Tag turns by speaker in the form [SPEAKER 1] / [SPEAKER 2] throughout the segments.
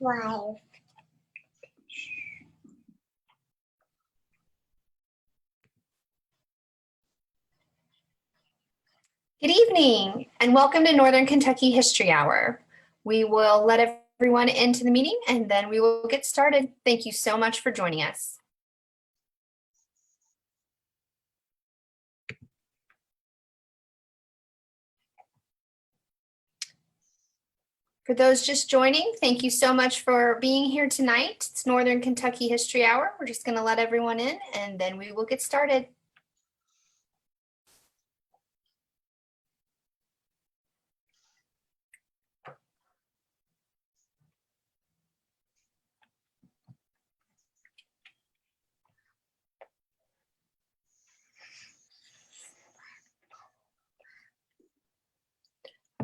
[SPEAKER 1] Five.
[SPEAKER 2] Good evening and welcome to Northern Kentucky History Hour. We will let everyone into the meeting and then we will get started. Thank you so much for joining us. For those just joining, thank you so much for being here tonight. It's Northern Kentucky History Hour. We're just going to let everyone in and then we will get started.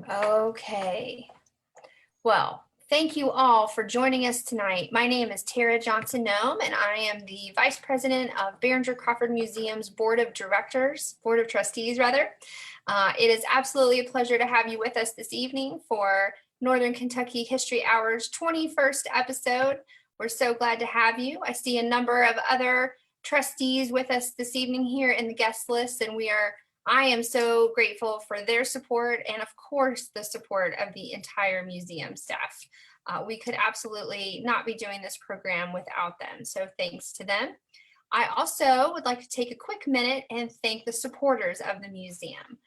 [SPEAKER 2] Okay. Well, thank you all for joining us tonight. My name is Tara Johnson-Noem, and I am the Vice President of Behringer-Crawford Museum's Board of Trustees, rather. It is absolutely a pleasure to have you with us this evening for Northern Kentucky History Hour's 21st episode. We're so glad to have you. I see a number of other trustees with us this evening here in the guest list, and I am so grateful for their support and, of course, the support of the entire museum staff. We could absolutely not be doing this program without them, so thanks to them. I also would like to take a quick minute and thank the supporters of the museum.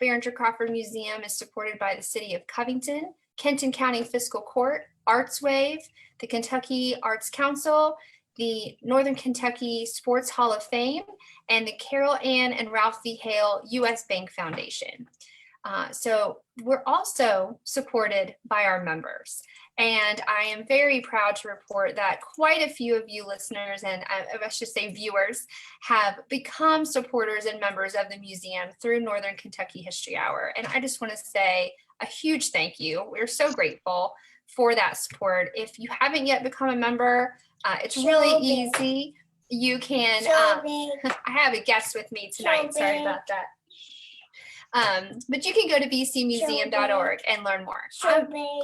[SPEAKER 2] Behringer-Crawford Museum is supported by the City of Covington, Kenton County Fiscal Court, ArtsWave, the Kentucky Arts Council, the Northern Kentucky Sports Hall of Fame, and the Carol Ann and Ralph V. Hale U.S. Bank Foundation. So we're also supported by our members. And I am very proud to report that quite a few of you listeners, and I should say viewers, have become supporters and members of the museum through Northern Kentucky History Hour. And I just want to say a huge thank you. We're so grateful for that support. If you haven't yet become a member, it's really easy. You can, I have a guest with me tonight, sorry about that. But you can go to bcmuseum.org and learn more.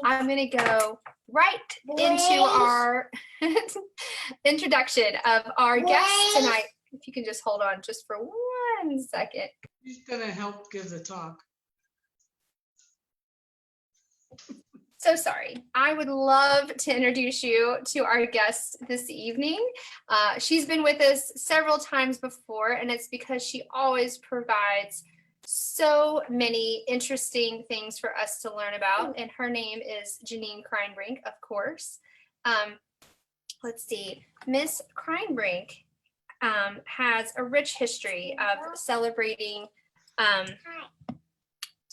[SPEAKER 2] I'm gonna go right into our introduction of our guest tonight. If you can just hold on just for 1 second.
[SPEAKER 3] He's gonna help give the talk.
[SPEAKER 2] So sorry. I would love to introduce you to our guest this evening. She's been with us several times before, and it's because she always provides so many interesting things for us to learn about. And her name is Janine Kreinbrink, of course. Let's see. Miss Kreinbrink has a rich history of celebrating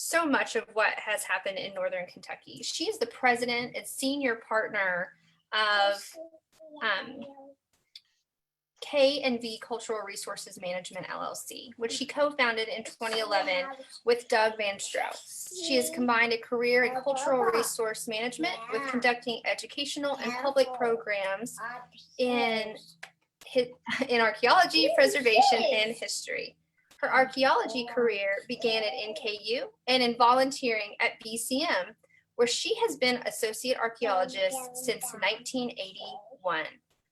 [SPEAKER 2] so much of what has happened in Northern Kentucky. She is the president and senior partner of K&V Cultural Resources Management, LLC, which she co-founded in 2011 with Doug Van Strauss. She has combined a career in cultural resource management with conducting educational and public programs in archaeology, preservation, and history. Her archaeology career began at NKU and in volunteering at BCM, where she has been associate archaeologist since 1981.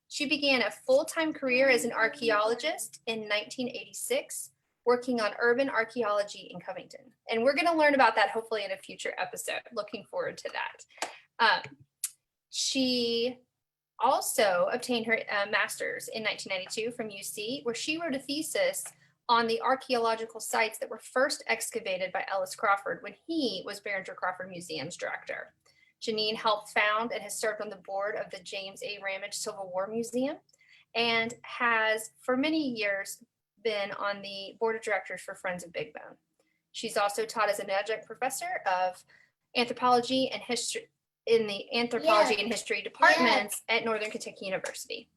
[SPEAKER 2] She began a full-time career as an archaeologist in 1986, working on urban archaeology in Covington. And we're going to learn about that hopefully in a future episode. Looking forward to that. She also obtained her master's in 1992 from UC, where she wrote a thesis on the archaeological sites that were first excavated by Ellis Crawford when he was Behringer-Crawford Museum's director. Janine helped found and has served on the board of the James A. Ramage Civil War Museum and has for many years been on the board of directors for Friends of Big Bone. She's also taught as an adjunct professor of anthropology and history in the anthropology and history departments at Northern Kentucky University.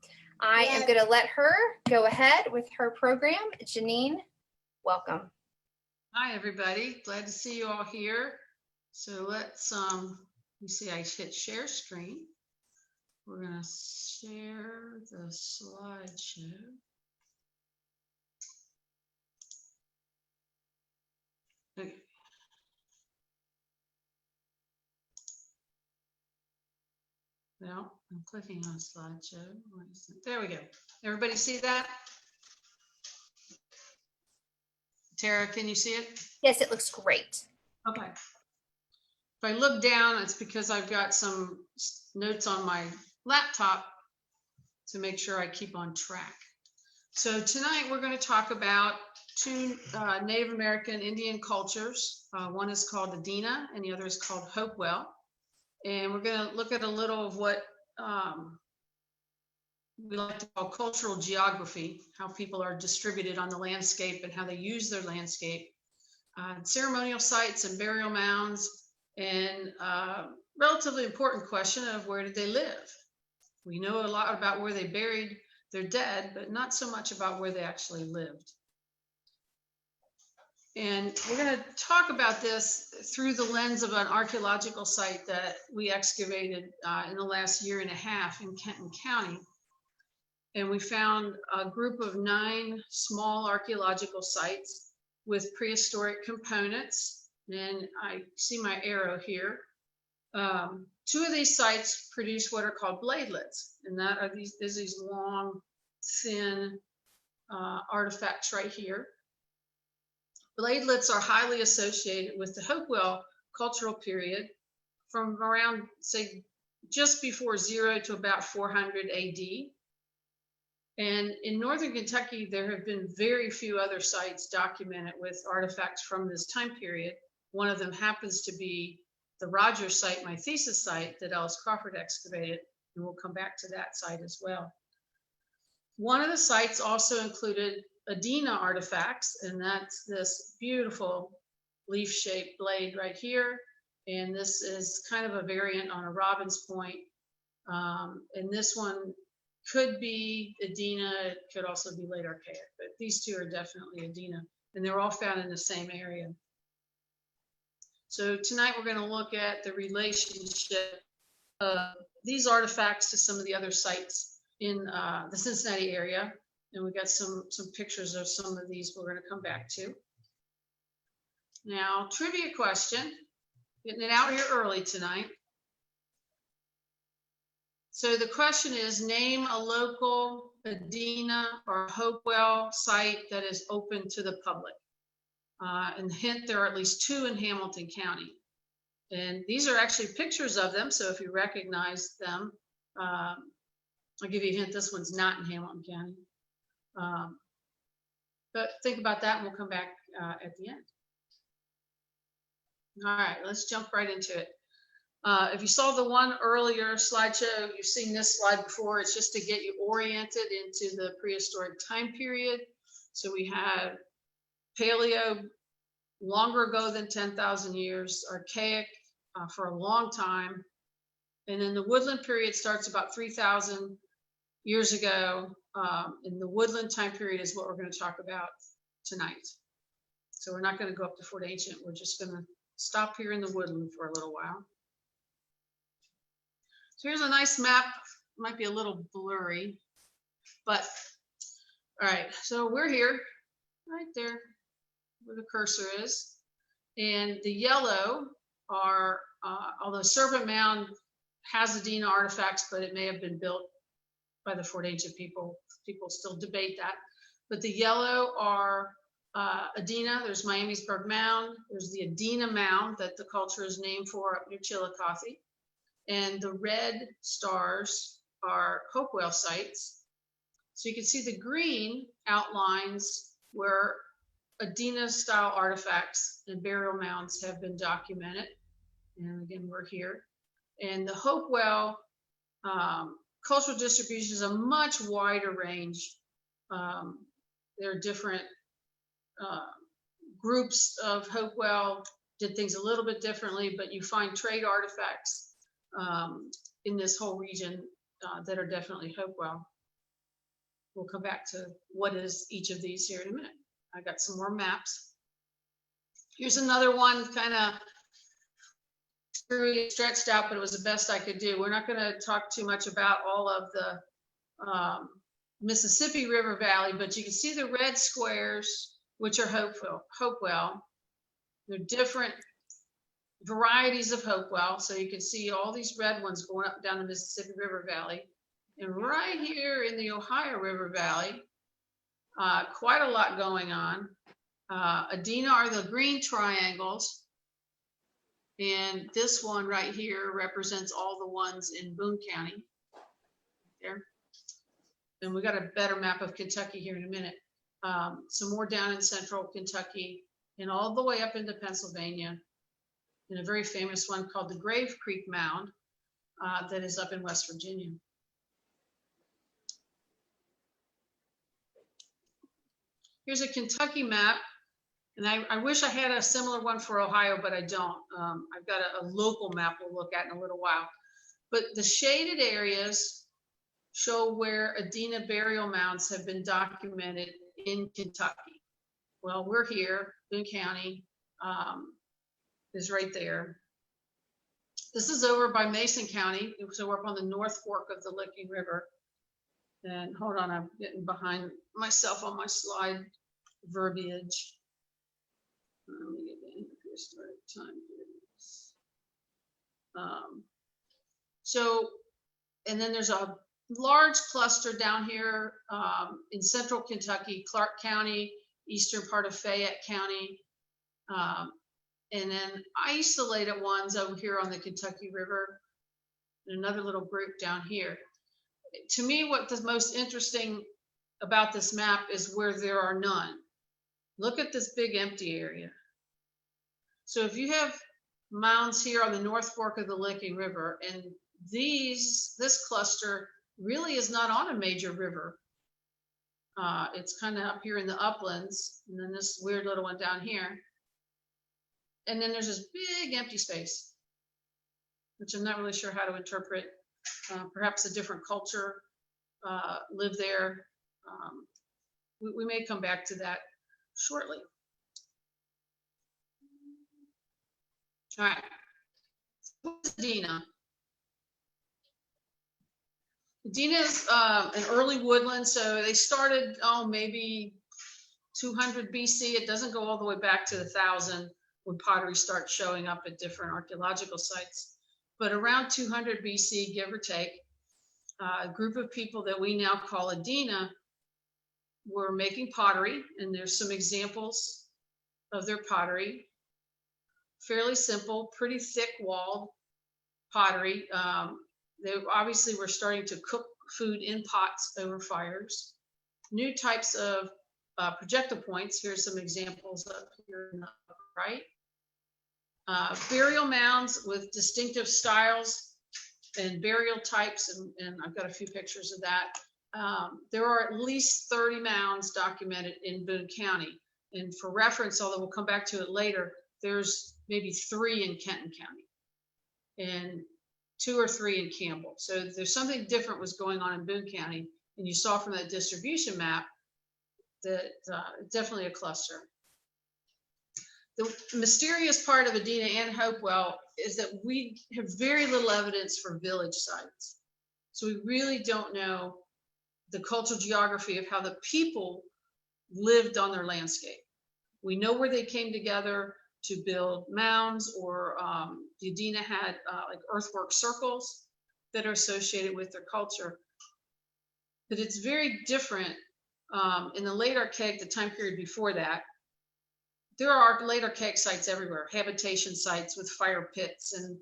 [SPEAKER 2] I am going to let her go ahead with her program. Janine, welcome.
[SPEAKER 3] Hi, everybody. Glad to see you all here. So let's, let me see, I hit share screen. We're going to share the slideshow. Okay. Well, I'm clicking on slideshow. There we go. Everybody see that? Tara, can you see it?
[SPEAKER 2] Yes, it looks great.
[SPEAKER 3] Okay. If I look down, it's because I've got some notes on my laptop to make sure I keep on track. So tonight we're going to talk about two Native American Indian cultures. One is called Adena and the other is called Hopewell. And we're going to look at a little of what we like to call cultural geography, how people are distributed on the landscape and how they use their landscape, ceremonial sites and burial mounds, and relatively important question of where did they live? We know a lot about where they buried their dead, but not so much about where they actually lived. And we're going to talk about this through the lens of an archaeological site that we excavated in the last year and a half in Kenton County. And we found a group of 9 small archaeological sites with prehistoric components. And I see my arrow here. 2 of these sites produce what are called bladelets. And that are these long, thin artifacts right here. Bladelets are highly associated with the Hopewell cultural period from around, say, just before 0 to about 400 AD. And in northern Kentucky, there have been very few other sites documented with artifacts from this time period. One of them happens to be the Rogers site, my thesis site, that Ellis Crawford excavated, and we'll come back to that site as well. One of the sites also included Adena artifacts, and that's this beautiful leaf-shaped blade right here. And this is kind of a variant on a robin's point. And this one could be Adena, it could also be late archaic, but these 2 are definitely Adena, and they're all found in the same area. So tonight we're going to look at the relationship of these artifacts to some of the other sites in the Cincinnati area. And we got some pictures of some of these we're going to come back to. Now, trivia question, getting it out here early tonight. So the question is, name a local Adena or Hopewell site that is open to the public. And hint, there are at least 2 in Hamilton County. And these are actually pictures of them, so if you recognize them, I'll give you a hint, this one's not in Hamilton County. But think about that and we'll come back at the end. All right, let's jump right into it. If you saw the one earlier slideshow, you've seen this slide before. It's just to get you oriented into the prehistoric time period. So we have Paleo, longer ago than 10,000 years, archaic for a long time. And then the Woodland period starts about 3,000 years ago. And the Woodland time period is what we're going to talk about tonight. So we're not going to go up to Fort Ancient. We're just going to stop here in the Woodland for a little while. So here's a nice map. Might be a little blurry, but all right. So we're here, right there, where the cursor is, and the yellow are, although Serpent Mound has Adena artifacts, but it may have been built by the Fort Ancient people. People still debate that. But the yellow are Adena. There's Miamisburg Mound. There's the Adena Mound that the culture is named for up near Chillicothe. And the red stars are Hopewell sites. So you can see the green outlines where Adena style artifacts and burial mounds have been documented. And again, we're here. And the Hopewell cultural distribution is a much wider range. There are different groups of Hopewell, did things a little bit differently, but you find trade artifacts in this whole region that are definitely Hopewell. We'll come back to what is each of these here in a minute. I got some more maps. Here's another one, kind of really stretched out, but it was the best I could do. We're not going to talk too much about all of the Mississippi River Valley, but you can see the red squares, which are Hopewell. They're different varieties of Hopewell. So you can see all these red ones going up and down the Mississippi River Valley. And right here in the Ohio River Valley, quite a lot going on. Adena are the green triangles. And this one right here represents all the ones in Boone County. There. And we got a better map of Kentucky here in a minute. Some more down in central Kentucky and all the way up into Pennsylvania. And a very famous one called the Grave Creek Mound that is up in West Virginia. Here's a Kentucky map. And I wish I had a similar one for Ohio, but I don't. I've got a local map we'll look at in a little while. But the shaded areas show where Adena burial mounds have been documented in Kentucky. Well, we're here, Boone County is right there. This is over by Mason County, so we're up on the North Fork of the Licking River. And hold on, I'm getting behind myself on my slide verbiage. Let me get in here, start time periods. So, and then there's a large cluster down here in central Kentucky, Clark County, eastern part of Fayette County, and then isolated ones over here on the Kentucky River, and another little group down here. To me, what the most interesting about this map is where there are none. Look at this big empty area. So if you have mounds here on the North Fork of the Licking River, and this cluster really is not on a major river. It's kind of up here in the uplands, and then this weird little one down here. And then there's this big empty space, which I'm not really sure how to interpret. Perhaps a different culture lived there. We may come back to that shortly. All right, who's Adena? Adena is an early woodland, so they started, maybe 200 BC. It doesn't go all the way back to 1000 when pottery starts showing up at different archaeological sites. But around 200 BC, give or take, a group of people that we now call Adena were making pottery, and there's some examples of their pottery. Fairly simple, pretty thick walled pottery. They obviously were starting to cook food in pots over fires. New types of projectile points. Here's some examples up here in the right. Burial mounds with distinctive styles and burial types, and I've got a few pictures of that. There are at least 30 mounds documented in Boone County. And for reference, although we'll come back to it later, there's maybe 3 in Kenton County and 2 or 3 in Campbell. So there's something different was going on in Boone County. And you saw from that distribution map that definitely a cluster. The mysterious part of Adena and Hopewell is that we have very little evidence for village sites. So we really don't know the cultural geography of how the people lived on their landscape. We know where they came together to build mounds, or the Adena had like earthwork circles that are associated with their culture. But it's very different in the late Archaic, the time period before that. There are late Archaic sites everywhere, habitation sites with fire pits and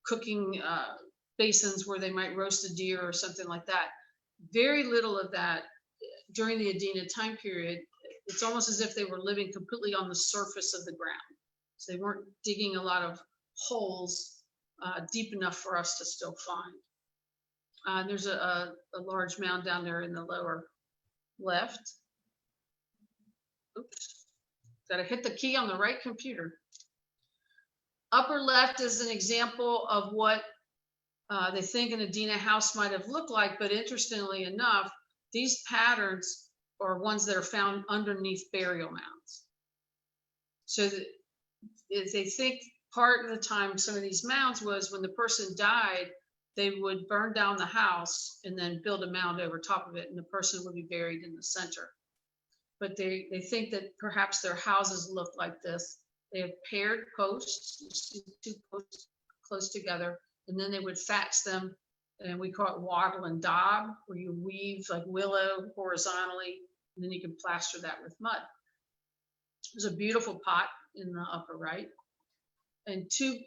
[SPEAKER 3] cooking basins where they might roast a deer or something like that. Very little of that during the Adena time period. It's almost as if they were living completely on the surface of the ground. So they weren't digging a lot of holes deep enough for us to still find. There's a large mound down there in the lower left. Oops, got to hit the key on the right computer. Upper left is an example of what they think an Adena house might have looked like, but interestingly enough, these patterns are ones that are found underneath burial mounds. So if they think part of the time some of these mounds was when the person died, they would burn down the house and then build a mound over top of it, and the person would be buried in the center. But they think that perhaps their houses looked like this They have paired posts, you see two posts close together, and then they would thatch them, and we call it wattle and daub, where you weave like willow horizontally, and then you can plaster that with mud. There's a beautiful pot in the upper right, and two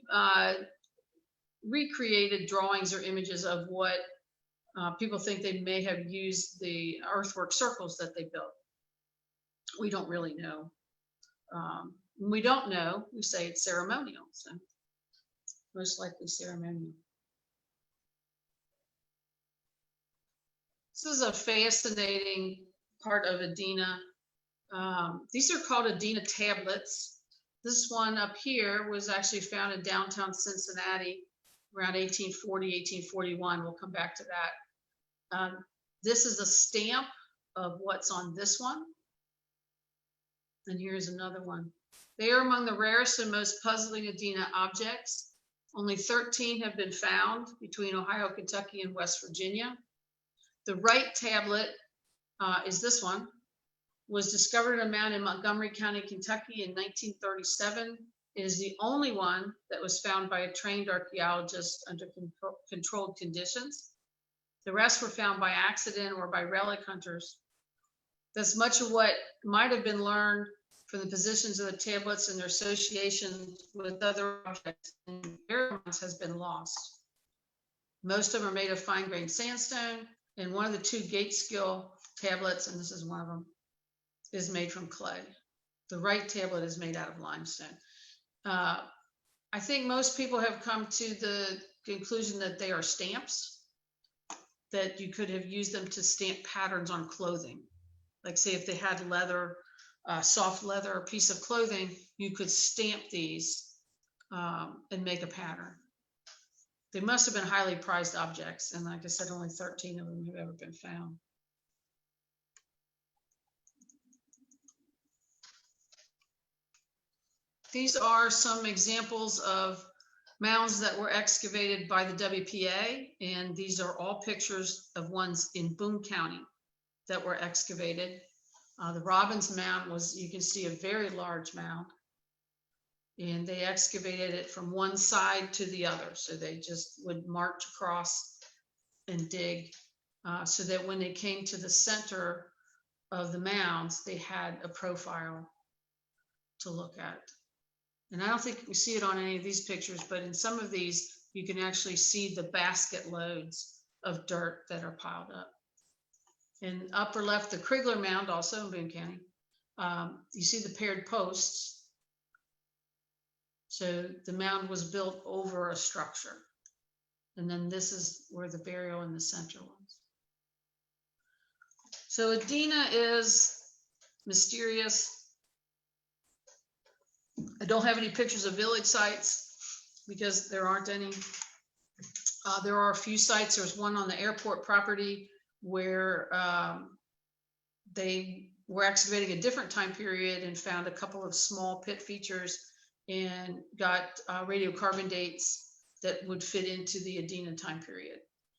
[SPEAKER 3] recreated drawings or images of what people think they may have used the earthwork circles that they built. We don't really know. When we don't know, we say it's ceremonial, so most likely ceremonial. This is a fascinating part of Adena. These are called Adena tablets. This one up here was actually found in downtown Cincinnati around 1840, 1841. We'll come back to that. This is a stamp of what's on this one. And here's another one. They are among the rarest and most puzzling Adena objects. Only 13 have been found between Ohio, Kentucky, and West Virginia. The right tablet is this one. Was discovered in a mound in Montgomery County, Kentucky in 1937. It is the only one that was found by a trained archaeologist under controlled conditions. The rest were found by accident or by relic hunters. Thus, much of what might have been learned from the positions of the tablets and their association with other objects and environments has been lost. Most of them are made of fine-grained sandstone, and one of the two gate skill tablets, and this is one of them, is made from clay. The right tablet is made out of limestone. I think most people have come to the conclusion that they are stamps, that you could have used them to stamp patterns on clothing. Like say if they had leather, soft leather, or piece of clothing, you could stamp these and make a pattern. They must have been highly prized objects, and like I said, only 13 of them have ever been found. These are some examples of mounds that were excavated by the WPA, and these are all pictures of ones in Boone County that were excavated. The Robbins Mound was, you can see, a very large mound, and they excavated it from one side to the other. So they just would march across and dig so that when they came to the center of the mounds, they had a profile to look at. And I don't think we see it on any of these pictures, but in some of these, you can actually see the basket loads of dirt that are piled up. In upper left, the Krigler Mound, also in Boone County, you see the paired posts. So the mound was built over a structure. And then this is where the burial in the center was. So Adena is mysterious. I don't have any pictures of village sites because there aren't any. There are a few sites. There's one on the airport property where they were excavating a different time period and found a couple of small pit features and got radiocarbon dates that would fit into the Adena time period.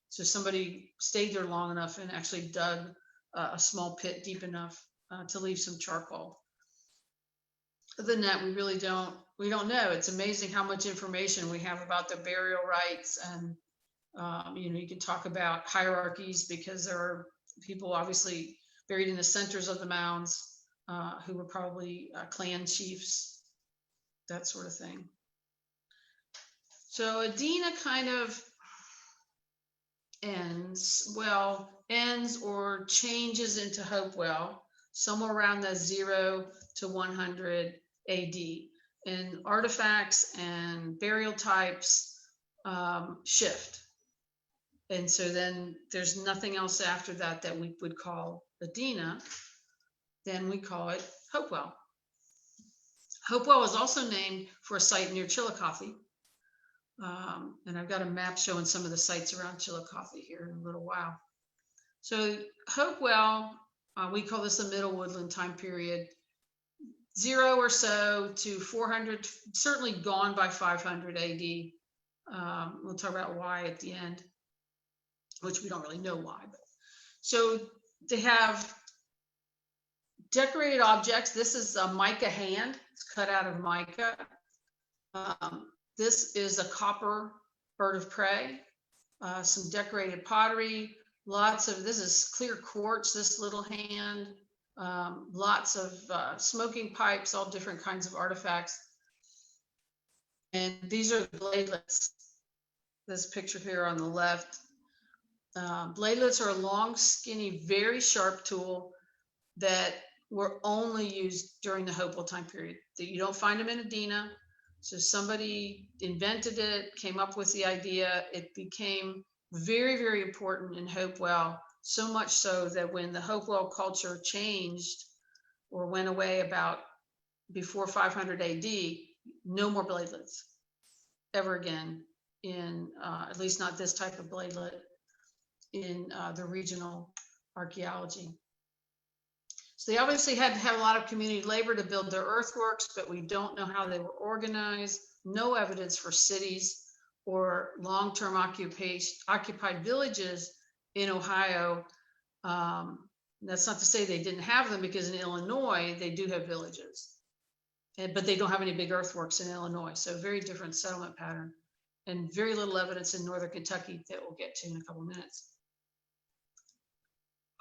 [SPEAKER 3] So somebody stayed there long enough and actually dug a small pit deep enough to leave some charcoal. Other than that, we don't know. It's amazing how much information we have about the burial rites, and you can talk about hierarchies because there are people obviously buried in the centers of the mounds who were probably clan chiefs, that sort of thing. So Adena kind of ends or changes into Hopewell somewhere around the 0 to 100 AD, and artifacts and burial types shift. And so then there's nothing else after that that we would call Adena. Then we call it Hopewell. Hopewell is also named for a site near Chillicothe. And I've got a map showing some of the sites around Chillicothe here in a little while. So Hopewell, we call this the Middle Woodland time period, 0 or so to 400, certainly gone by 500 AD. We'll talk about why at the end, which we don't really know why. But so they have Decorated objects. This is a mica hand. It's cut out of mica. This is a copper bird of prey. Some decorated pottery. This is clear quartz, this little hand. Lots of smoking pipes, all different kinds of artifacts. And these are bladelets. This picture here on the left. Bladelets are a long, skinny, very sharp tool that were only used during the Hopewell time period. You don't find them in Adena. So somebody invented it, came up with the idea. It became very, very important in Hopewell, so much so that when the Hopewell culture changed or went away about before 500 AD, no more bladelets ever again in, at least not this type of bladelet in the regional archaeology. So they obviously had to have a lot of community labor to build their earthworks, but we don't know how they were organized. No evidence for cities or long-term occupied villages in Ohio. That's not to say they didn't have them, because in Illinois, they do have villages, but they don't have any big earthworks in Illinois. So very different settlement pattern, and very little evidence in Northern Kentucky that we'll get to in a couple minutes.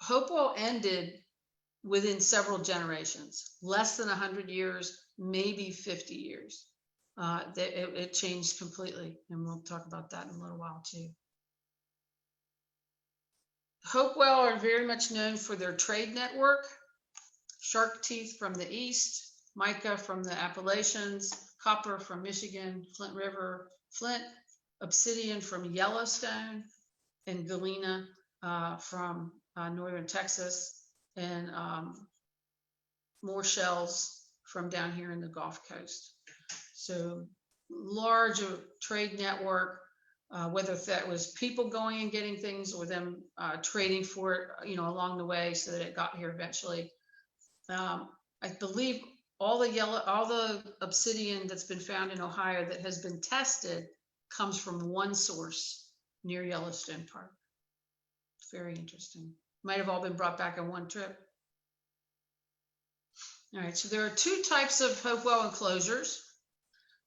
[SPEAKER 3] Hopewell ended within several generations, less than 100 years, maybe 50 years. It changed completely, and we'll talk about that in a little while too. Hopewell are very much known for their trade network: shark teeth from the east, mica from the Appalachians, copper from Michigan, Flint River, flint, obsidian from Yellowstone, and galena from northern Texas, and more shells from down here in the Gulf Coast. So large trade network, whether that was people going and getting things or them trading for it, along the way, so that it got here eventually. I believe all the obsidian that's been found in Ohio that has been tested comes from one source near Yellowstone Park. It's very interesting. Might have all been brought back on one trip. All right, so there are two types of Hopewell enclosures.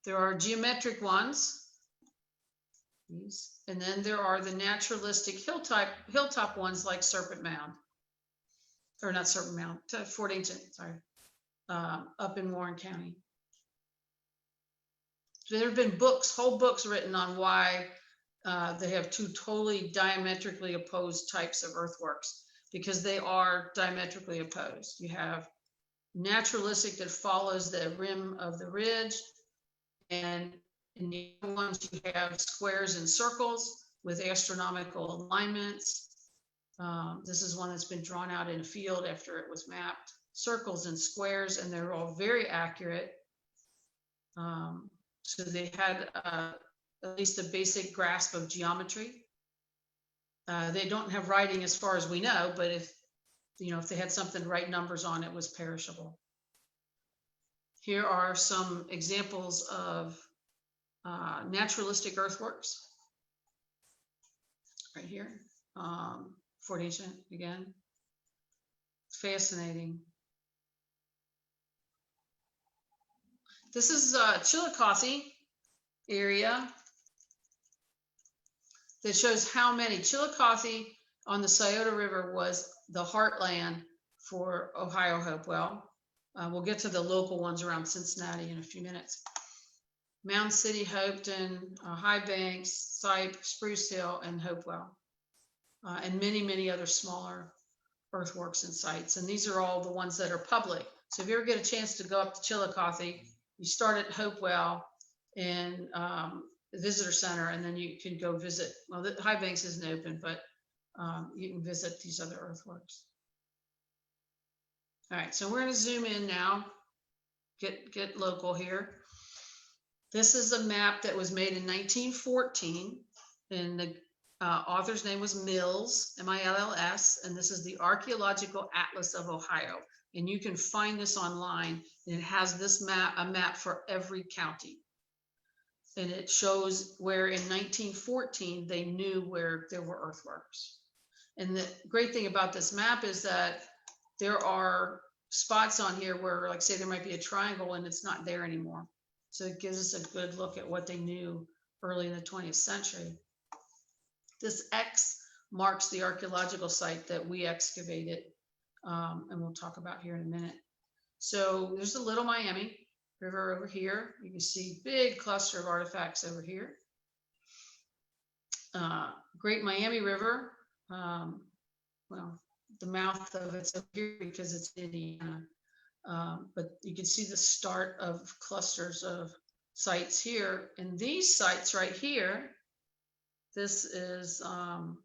[SPEAKER 3] There are geometric ones, and then there are the naturalistic hilltop ones like Serpent Mound, or not Serpent Mound, Fort Ancient, sorry, up in Warren County. So there have been whole books written on why they have two totally diametrically opposed types of earthworks, because they are diametrically opposed. You have naturalistic that follows the rim of the ridge, and in the other ones you have squares and circles with astronomical alignments. This is one that's been drawn out in a field after it was mapped. Circles and squares, and they're all very accurate. So they had at least a basic grasp of geometry. They don't have writing as far as we know, but if they had something to write numbers on, it was perishable. Here are some examples of naturalistic earthworks. Right here, Fort Ancient again. Fascinating. This is Chillicothe area that shows how many. Chillicothe on the Scioto River was the heartland for Ohio Hopewell. We'll get to the local ones around Cincinnati in a few minutes. Mound City, Hopeton, High Banks, Sipe, Spruce Hill, and Hopewell, and many, many other smaller earthworks and sites. And these are all the ones that are public. So if you ever get a chance to go up to Chillicothe, you start at Hopewell and the visitor center, and then you can go visit. Well, the High Banks isn't open, but you can visit these other earthworks. All right, so we're going to zoom in now, get local here. This is a map that was made in 1914, and the author's name was Mills, M-I-L-L-S, and this is the Archaeological Atlas of Ohio. And you can find this online, and it has this map, a map for every county. And it shows where in 1914 they knew where there were earthworks. And the great thing about this map is that there are spots on here where, like, say there might be a triangle and it's not there anymore. So it gives us a good look at what they knew early in the 20th century. This X marks the archaeological site that we excavated, and we'll talk about here in a minute. So there's the Little Miami River over here. You can see big cluster of artifacts over here. Great Miami River. Well, the mouth of it's over here because it's Indiana. But you can see the start of clusters of sites here. And these sites right here, this is, oh,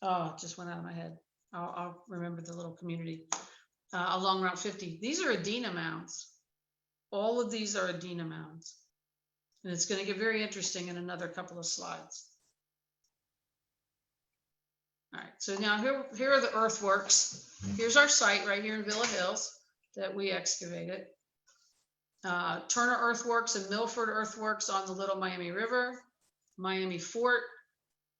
[SPEAKER 3] it just went out of my head. I'll remember the little community along Route 50. These are Adena mounds. All of these are Adena mounds. And it's going to get very interesting in another couple of slides. All right, so now here are the earthworks. Here's our site right here in Villa Hills that we excavated. Turner Earthworks and Milford Earthworks on the Little Miami River, Miami Fort,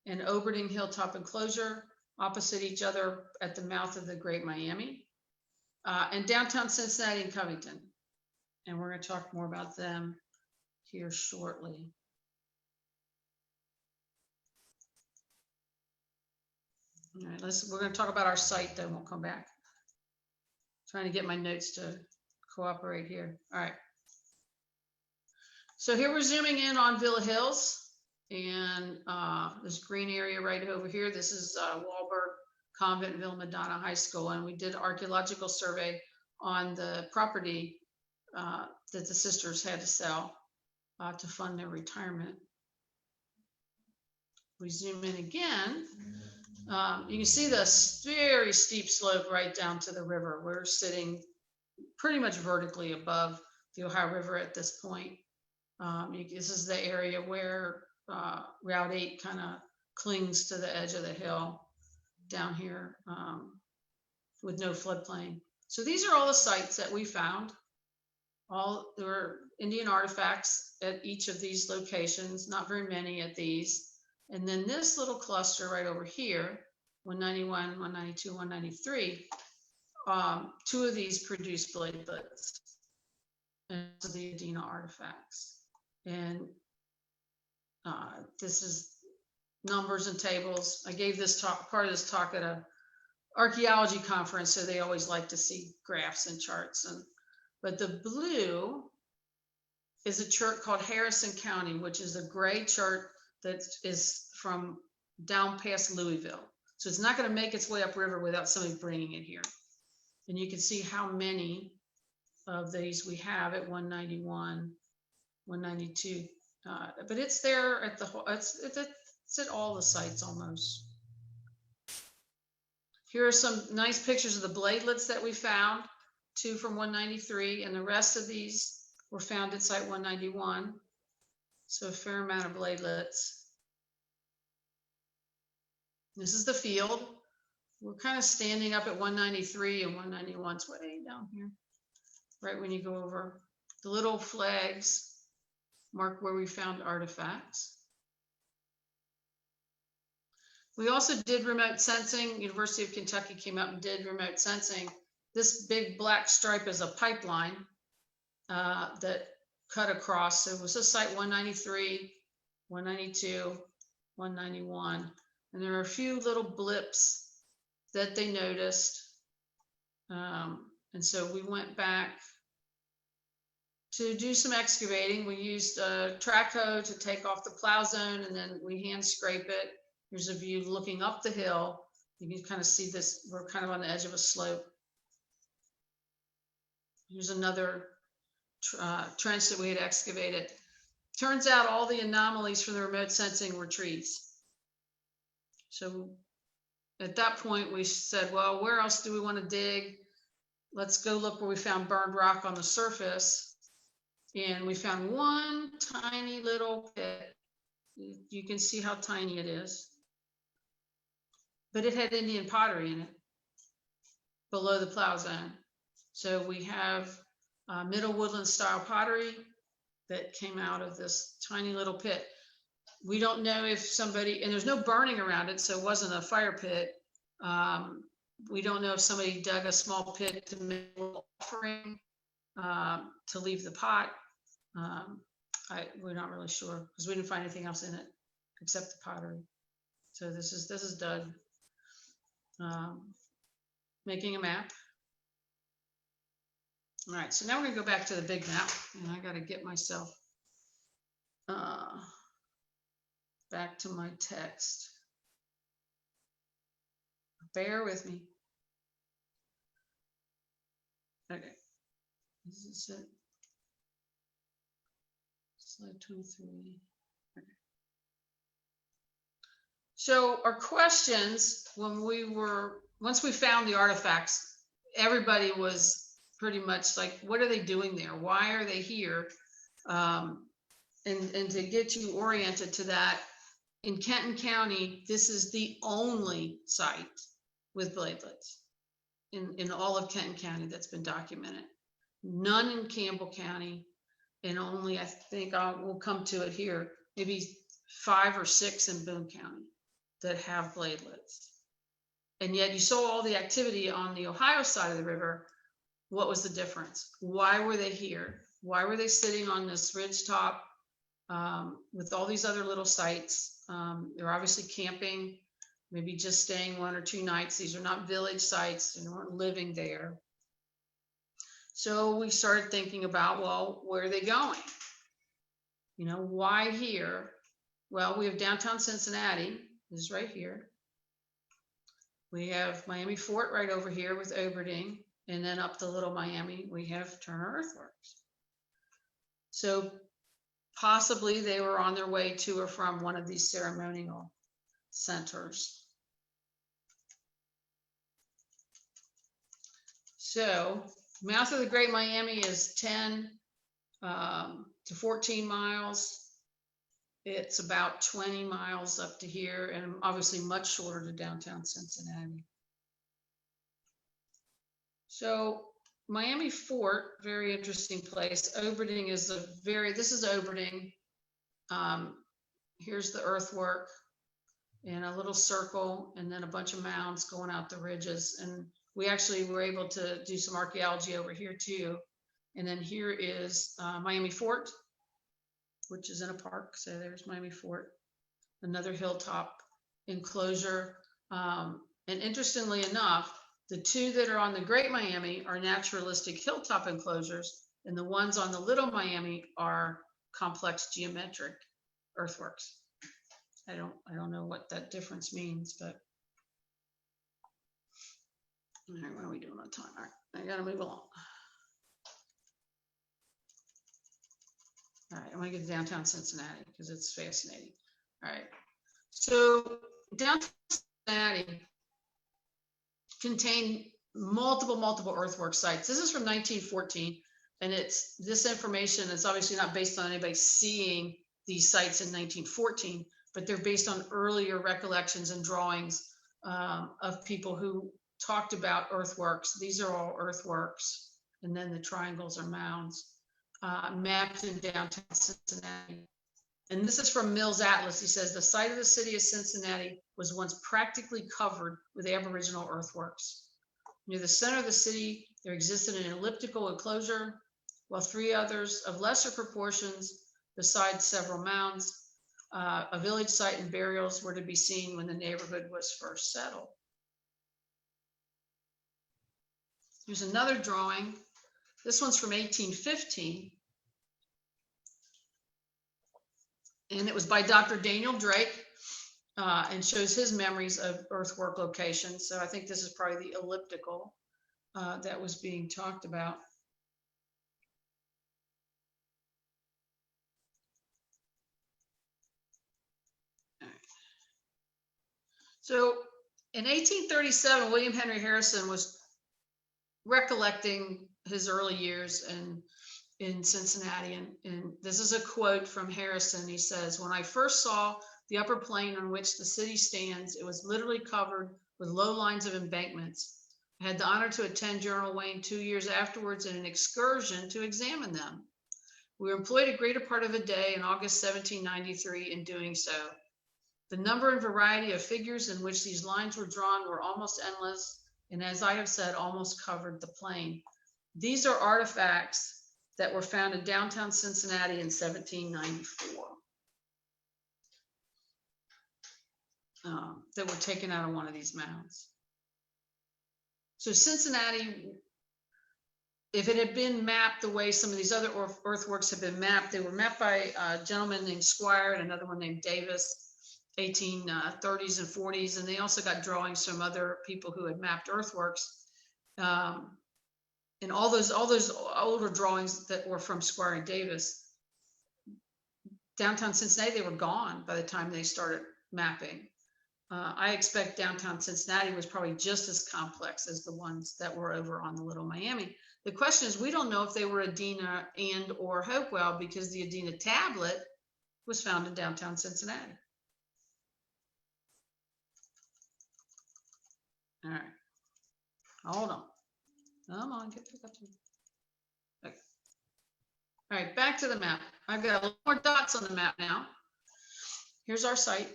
[SPEAKER 3] and Oberding Hilltop Enclosure opposite each other at the mouth of the Great Miami, and downtown Cincinnati and Covington. And we're going to talk more about them here shortly. All right, we're going to talk about our site, then we'll come back. Trying to get my notes to cooperate here. All right. So here we're zooming in on Villa Hills, and this green area right over here. This is Wahlberg Convent, Villa Madonna High School, and we did an archaeological survey on the property that the sisters had to sell to fund their retirement. We zoom in again. You can see this very steep slope right down to the river. We're sitting pretty much vertically above the Ohio River at this point. This is the area where Route 8 kind of clings to the edge of the hill down here with no floodplain. So these are all the sites that we found. There were Indian artifacts at each of these locations, not very many at these. And then this little cluster right over here, 191, 192, 193, two of these produced bladelets and the Adena artifacts. And this is numbers and tables. I gave this talk, part of this talk at a archaeology conference, so they always like to see graphs and charts. But the blue is a chart called Harrison County, which is a gray chart that is from down past Louisville. So it's not going to make its way upriver without somebody bringing it here. And you can see how many of these we have at 191, 192. But it's there at the whole, it's at all the sites almost. Here are some nice pictures of the bladelets that we found, 2 from 193, and the rest of these were found at site 191. So a fair amount of bladelets. This is the field. We're kind of standing up at 193 and 191. It's way down here, right when you go over. The little flags mark where we found artifacts. We also did remote sensing. University of Kentucky came out and did remote sensing. This big black stripe is a pipeline that cut across. So it was a site 193, 192, 191. And there are a few little blips that they noticed. And so we went back to do some excavating. We used a track hoe to take off the plow zone, and then we hand scrape it. Here's a view looking up the hill. You can kind of see this. We're kind of on the edge of a slope. Here's another trench that we had excavated. Turns out all the anomalies from the remote sensing were trees. So at that point, we said, well, where else do we want to dig? Let's go look where we found burned rock on the surface. And we found one tiny little pit. You can see how tiny it is. But it had Indian pottery in it below the plow zone. So we have middle woodland style pottery that came out of this tiny little pit. We don't know if somebody, and there's no burning around it, so it wasn't a fire pit, We don't know if somebody dug a small pit to make a little offering to leave the pot. We're not really sure because we didn't find anything else in it except the pottery. So this is Doug making a map. All right, so now we're gonna go back to the big map, and I gotta get myself back to my text. Bear with me. Okay, this is it. Slide 23. Okay. So our questions, once we found the artifacts, everybody was pretty much like, what are they doing there? Why are they here? And to get you oriented to that, in Kenton County, this is the only site with bladelets in all of Kenton County that's been documented. None in Campbell County, and only, I think we'll come to it here, maybe 5 or 6 in Boone County that have bladelets. And yet you saw all the activity on the Ohio side of the river. What was the difference? Why were they here? Why were they sitting on this ridge top with all these other little sites? They're obviously camping, maybe just staying 1 or 2 nights. These are not village sites, they weren't living there. So we started thinking about, well, where are they going? You know, why here? Well, we have downtown Cincinnati, this is right here. We have Miami Fort right over here with Oberding. And then up to Little Miami, we have Turner Earthworks. So possibly they were on their way to or from one of these ceremonial centers. So mouth of the Great Miami is 10 to 14 miles. It's about 20 miles up to here, and obviously much shorter to downtown Cincinnati. So Miami Fort, very interesting place. Oberding is this is Oberding. Here's the earthwork and a little circle, and then a bunch of mounds going out the ridges. And we actually were able to do some archaeology over here too. And then here is Miami Fort, which is in a park. So there's Miami Fort, another hilltop enclosure. And interestingly enough, the 2 that are on the Great Miami are naturalistic hilltop enclosures, and the ones on the Little Miami are complex geometric earthworks. I don't know what that difference means, but all right, what are we doing on time? All right, I gotta move along. All right, I'm gonna get to downtown Cincinnati because it's fascinating. All right, so downtown Cincinnati contain multiple earthwork sites. This is from 1914, and this information is obviously not based on anybody seeing these sites in 1914, but they're based on earlier recollections and drawings of people who talked about earthworks. These are all earthworks, and then the triangles are mounds mapped in downtown Cincinnati. And this is from Mills Atlas. He says the site of the city of Cincinnati was once practically covered with Aboriginal earthworks. Near the center of the city, there existed an elliptical enclosure, while 3 others of lesser proportions, besides several mounds, a village site and burials were to be seen when the neighborhood was first settled. Here's another drawing. This one's from 1815. And it was by Dr. Daniel Drake and shows his memories of earthwork locations. So I think this is probably the elliptical that was being talked about. All right. So in 1837, William Henry Harrison was recollecting his early years in Cincinnati, and this is a quote from Harrison. He says, "When I first saw the upper plain on which the city stands, it was literally covered with low lines of embankments. I had the honor to attend General Wayne 2 years afterwards in an excursion to examine them. We were employed a greater part of a day in August 1793 in doing so. The number and variety of figures in which these lines were drawn were almost endless, and as I have said, almost covered the plain. These are artifacts that were found in downtown Cincinnati in 1794 that were taken out of one of these mounds. So Cincinnati, if it had been mapped the way some of these other earthworks have been mapped, they were mapped by a gentleman named Squire and another one named Davis, 1830s and 40s, and they also got drawings from other people who had mapped earthworks. And all those older drawings that were from Squire and Davis, downtown Cincinnati, they were gone by the time they started mapping. I expect downtown Cincinnati was probably just as complex as the ones that were over on the Little Miami. The question is, we don't know if they were Adena and or Hopewell, because the Adena tablet was found in downtown Cincinnati. All right, hold on. Come on, get back up to me. Okay. All right, back to the map. I've got a little more dots on the map now. Here's our site.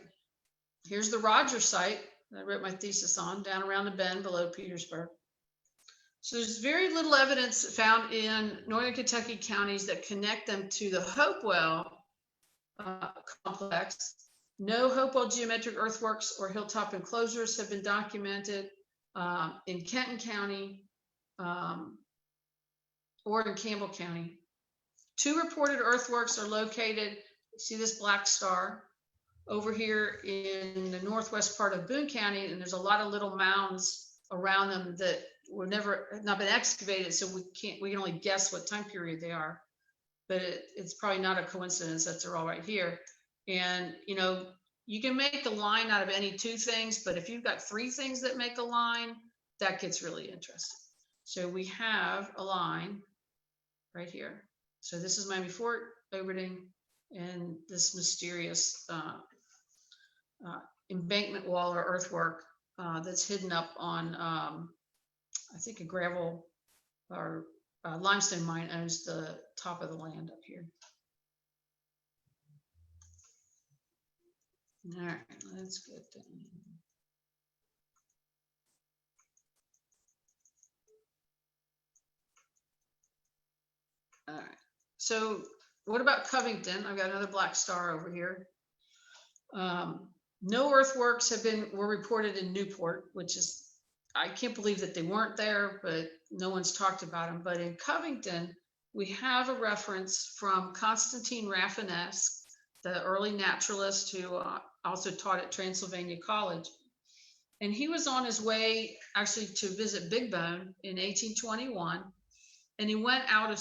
[SPEAKER 3] Here's the Rogers site that I wrote my thesis on, down around the bend below Petersburg. So there's very little evidence found in northern Kentucky counties that connect them to the Hopewell complex. No Hopewell geometric earthworks or hilltop enclosures have been documented in Kenton County or in Campbell County. 2 reported earthworks are located, see this black star, over here in the northwest part of Boone County, and there's a lot of little mounds around them that were not been excavated, so we can only guess what time period they are, but it's probably not a coincidence that they're all right here. And you know, you can make a line out of any 2 things, but if you've got 3 things that make a line, that gets really interesting. So we have a line right here. So this is Miami Fort, Oberding, and this mysterious embankment wall or earthwork that's hidden up on, I think a gravel or limestone mine owns the top of the land up here. All right, let's get down. All right, so what about Covington? I've got another black star over here. No earthworks were reported in Newport, which is, I can't believe that they weren't there, but no one's talked about them. But in Covington, we have a reference from Constantine Rafinesque, the early naturalist who also taught at Transylvania College. And he was on his way actually to visit Big Bone in 1821. And he went out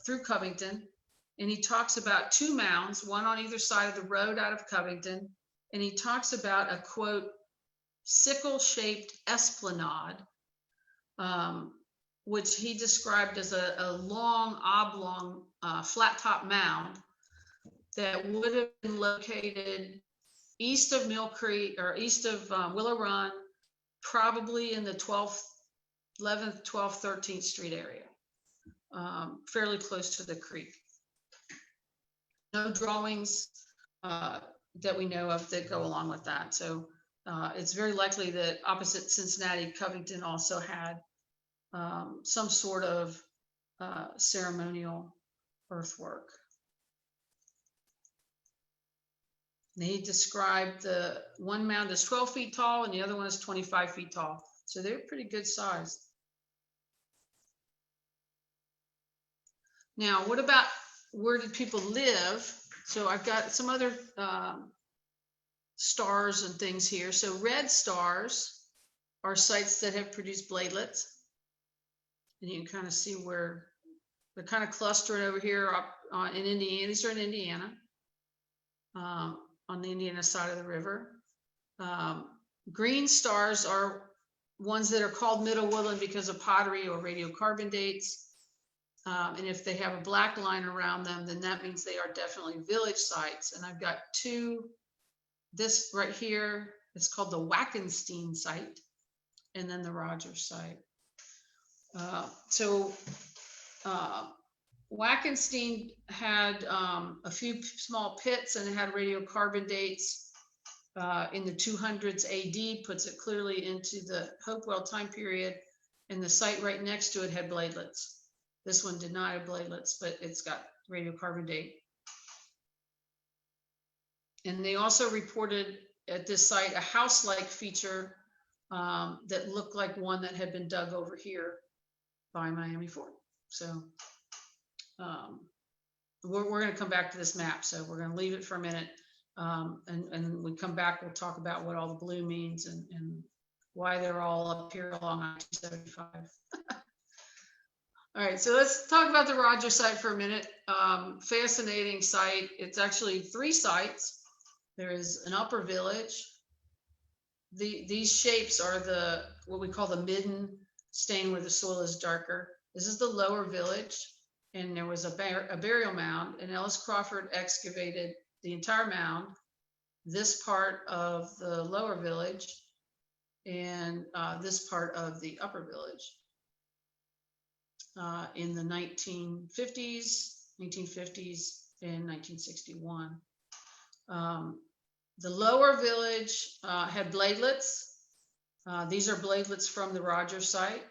[SPEAKER 3] through Covington, and he talks about 2 mounds, one on either side of the road out of Covington. And he talks about a, quote, sickle-shaped esplanade, which he described as a long, oblong, flat-top mound that would have been located east of Mill Creek or east of Willow Run, probably in the 11th, 12th, 13th Street area, fairly close to the creek. No drawings that we know of that go along with that. So it's very likely that opposite Cincinnati, Covington also had some sort of ceremonial earthwork. And he described the one mound as 12 feet tall and the other one is 25 feet tall. So they're pretty good size. Now, what about where did people live? So I've got some other stars and things here. So red stars are sites that have produced bladelets. And you can kind of see where they're kind of clustering over here up in Indiana. These are in Indiana, on the Indiana side of the river. Green stars are ones that are called middle woodland because of pottery or radiocarbon dates. And if they have a black line around them, then that means they are definitely village sites. And I've got 2, this right here, it's called the Wackenstein site, and then the Rogers site. Wackenstein had a few small pits and it had radiocarbon dates in the 200s AD, puts it clearly into the Hopewell time period, and the site right next to it had bladelets. This one did not have bladelets, but it's got radiocarbon date. And they also reported at this site a house-like feature that looked like one that had been dug over here by Miami Fort. So we're going to come back to this map, so we're going to leave it for a minute. And when we come back, we'll talk about what all the blue means and why they're all up here along I-275. All right, so let's talk about the Roger site for a minute. Fascinating site. It's actually 3 sites. There is an upper village. These shapes are what we call the midden stain, where the soil is darker. This is the lower village, and there was a burial mound, and Ellis Crawford excavated the entire mound, this part of the lower village, and this part of the upper village in the 1950s and 1961. The lower village had bladelets. These are bladelets from the Rogers site.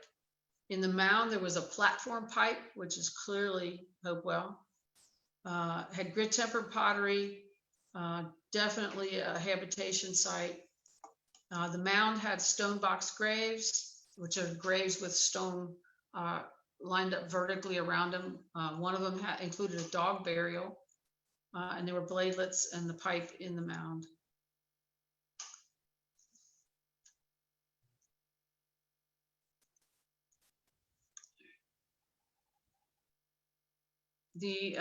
[SPEAKER 3] In the mound, there was a platform pipe, which is clearly Hopewell. Had grit tempered pottery, definitely a habitation site. The mound had stone box graves, which are graves with stone lined up vertically around them. One of them included a dog burial, and there were bladelets and the pipe in the mound. The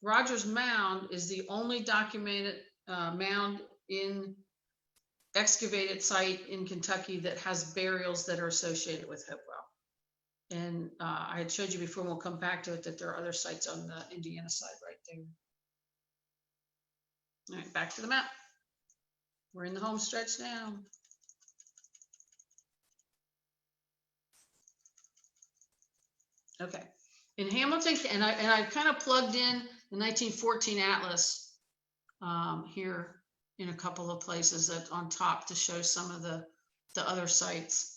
[SPEAKER 3] Rogers Mound is the only documented mound in excavated site in Kentucky that has burials that are associated with Hopewell. And I had showed you before, and we'll come back to it, that there are other sites on the Indiana side right there. All right, back to the map. We're in the home stretch now. Okay. In Hamilton, and I kind of plugged in the 1914 atlas here in a couple of places that on top to show some of the other sites.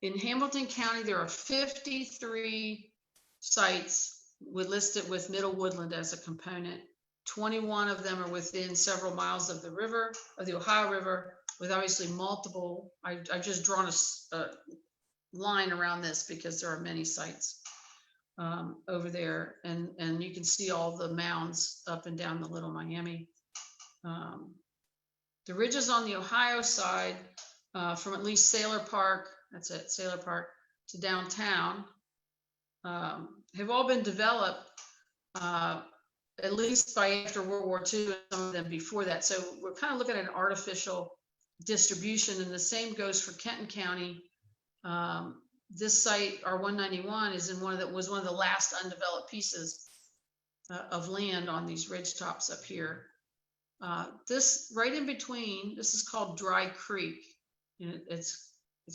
[SPEAKER 3] In Hamilton County, there are 53 sites listed with Middle Woodland as a component. 21 of them are within several miles of the river, of the Ohio River, with obviously multiple. I've just drawn a line around this because there are many sites over there, and you can see all the mounds up and down the Little Miami. The ridges on the Ohio side, from at least Sailor Park, that's it, Sailor Park, to downtown, have all been developed at least by after World War II, and some of them before that. So we're kind of looking at an artificial distribution, and the same goes for Kenton County. This site, R191, is was one of the last undeveloped pieces of land on these ridge tops up here. This right in between, this is called Dry Creek. And it's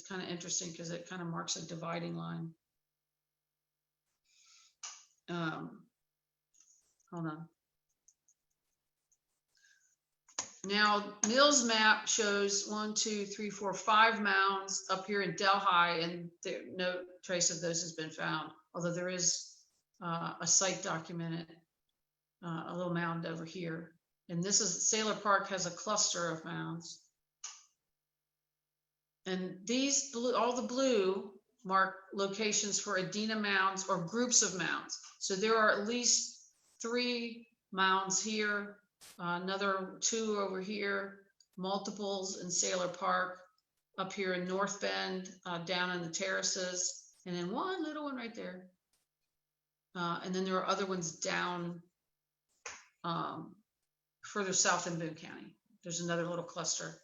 [SPEAKER 3] kind of interesting because it kind of marks a dividing line. Hold on. Now, Mills' map shows 1, 2, 3, 4, 5 mounds up here in Delhi, and no trace of those has been found, although there is a site documented, a little mound over here. And this is, Sailor Park has a cluster of mounds. And these blue, all the blue mark locations for Adena mounds or groups of mounds. So there are at least 3 mounds here, another 2 over here, multiples in Sailor Park, up here in North Bend, down in the terraces, and then one little one right there. And then there are other ones down further south in Boone County. There's another little cluster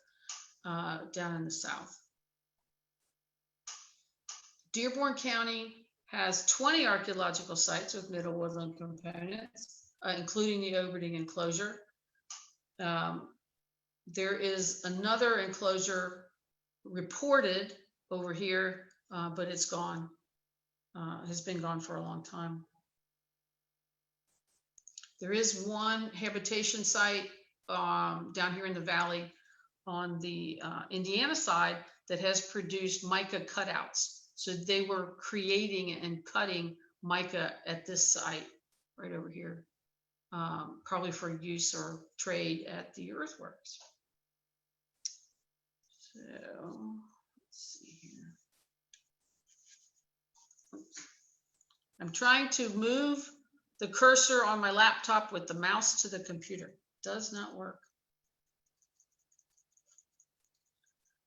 [SPEAKER 3] down in the south. Dearborn County has 20 archaeological sites with Middle Woodland components, including the Oberding enclosure. There is another enclosure reported over here, but it's gone, has been gone for a long time. There is one habitation site down here in the valley on the Indiana side that has produced mica cutouts. So they were creating and cutting mica at this site right over here, probably for use or trade at the earthworks. So let's see here. Oops. I'm trying to move the cursor on my laptop with the mouse to the computer. Does not work.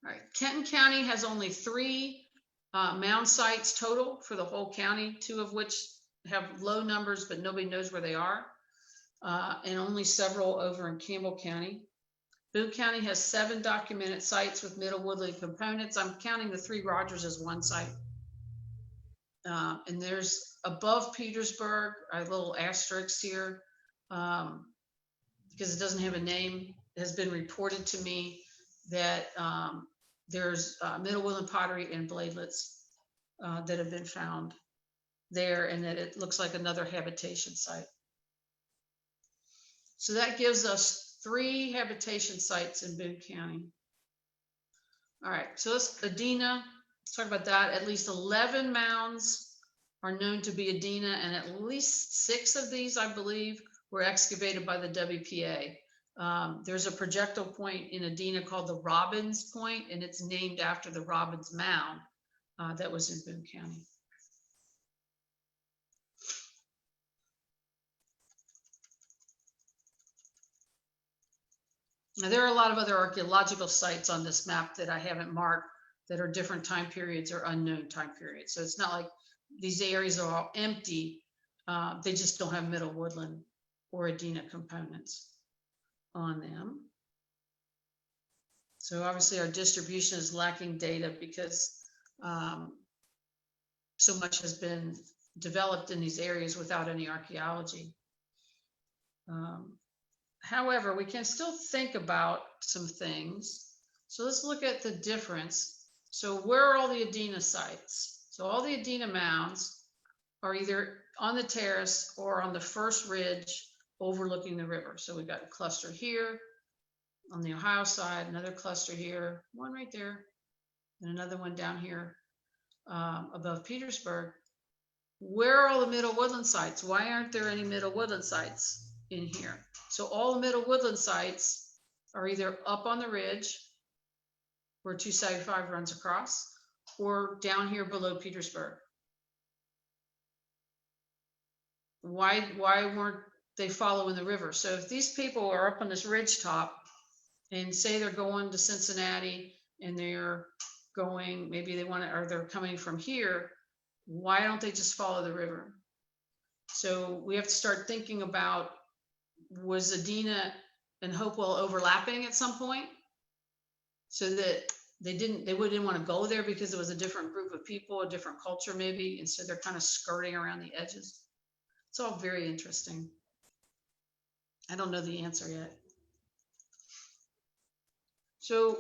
[SPEAKER 3] All right, Kenton County has only 3 mound sites total for the whole county, 2 of which have low numbers, but nobody knows where they are, and only several over in Campbell County. Boone County has 7 documented sites with middle woodland components. I'm counting the 3 Rogers as 1 site. And there's above Petersburg, a little asterisk here, because it doesn't have a name. It has been reported to me that there's middle woodland pottery and bladelets that have been found there, and that it looks like another habitation site. So that gives us 3 habitation sites in Boone County. All right, so let's Adena. Let's talk about that. At least 11 mounds are known to be Adena, and at least 6 of these, I believe, were excavated by the WPA. There's a projectile point in Adena called the Robbins Point, and it's named after the Robbins Mound that was in Boone County. Now, there are a lot of other archaeological sites on this map that I haven't marked that are different time periods or unknown time periods. So it's not like these areas are all empty. They just don't have middle woodland or Adena components on them. So obviously our distribution is lacking data because so much has been developed in these areas without any archaeology. However, we can still think about some things. So let's look at the difference. So where are all the Adena sites? So all the Adena mounds are either on the terrace or on the first ridge overlooking the river. So we've got a cluster here on the Ohio side, another cluster here, one right there, and another one down here above Petersburg. Where are all the middle woodland sites? Why aren't there any middle woodland sites in here? So all the middle woodland sites are either up on the ridge where 275 runs across, or down here below Petersburg. Why weren't they following the river? So if these people are up on this ridge top and say they're going to Cincinnati and they're going, maybe they want to, or they're coming from here, why don't they just follow the river? So we have to start thinking about, was Adena and Hopewell overlapping at some point so that they wouldn't want to go there because it was a different group of people, a different culture maybe, and so they're kind of skirting around the edges. It's all very interesting. I don't know the answer yet. So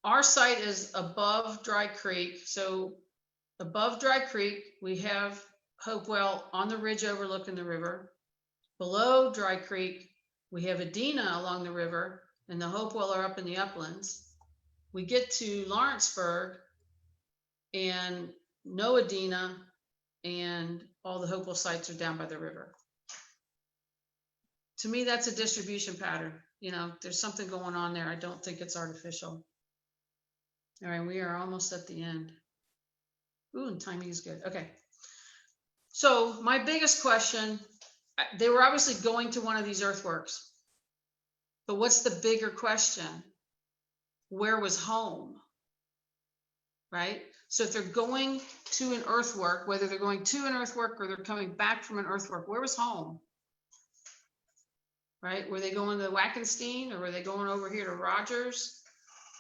[SPEAKER 3] our site is above Dry Creek. So above Dry Creek, we have Hopewell on the ridge overlooking the river. Below Dry Creek, we have Adena along the river, and the Hopewell are up in the uplands. We get to Lawrenceburg and no Adena, and all the Hopewell sites are down by the river. To me, that's a distribution pattern. You know, there's something going on there. I don't think it's artificial. All right, we are almost at the end. Ooh, and timing is good. Okay. So my biggest question, they were obviously going to one of these earthworks, but what's the bigger question? Where was home? Right? So if they're going to an earthwork, whether they're going to an earthwork or they're coming back from an earthwork, where was home? Right? Were they going to Wackenstein, or were they going over here to Rogers?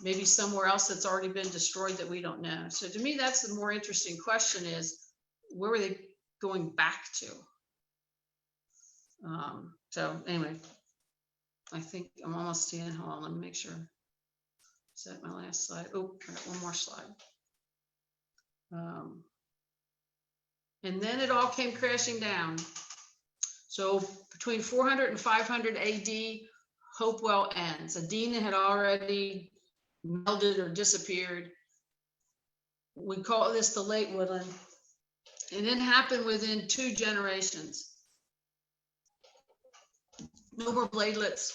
[SPEAKER 3] Maybe somewhere else that's already been destroyed that we don't know. So to me, that's the more interesting question, is where were they going back to? So anyway, I think I'm almost to the end. Hold on, let me make sure. Is that my last slide? Oh, I got one more slide. And then it all came crashing down. So between 400 and 500 AD, Hopewell ends. Adena had already melted or disappeared. We call this the late Woodland. And it happened within 2 generations. No more bladelets.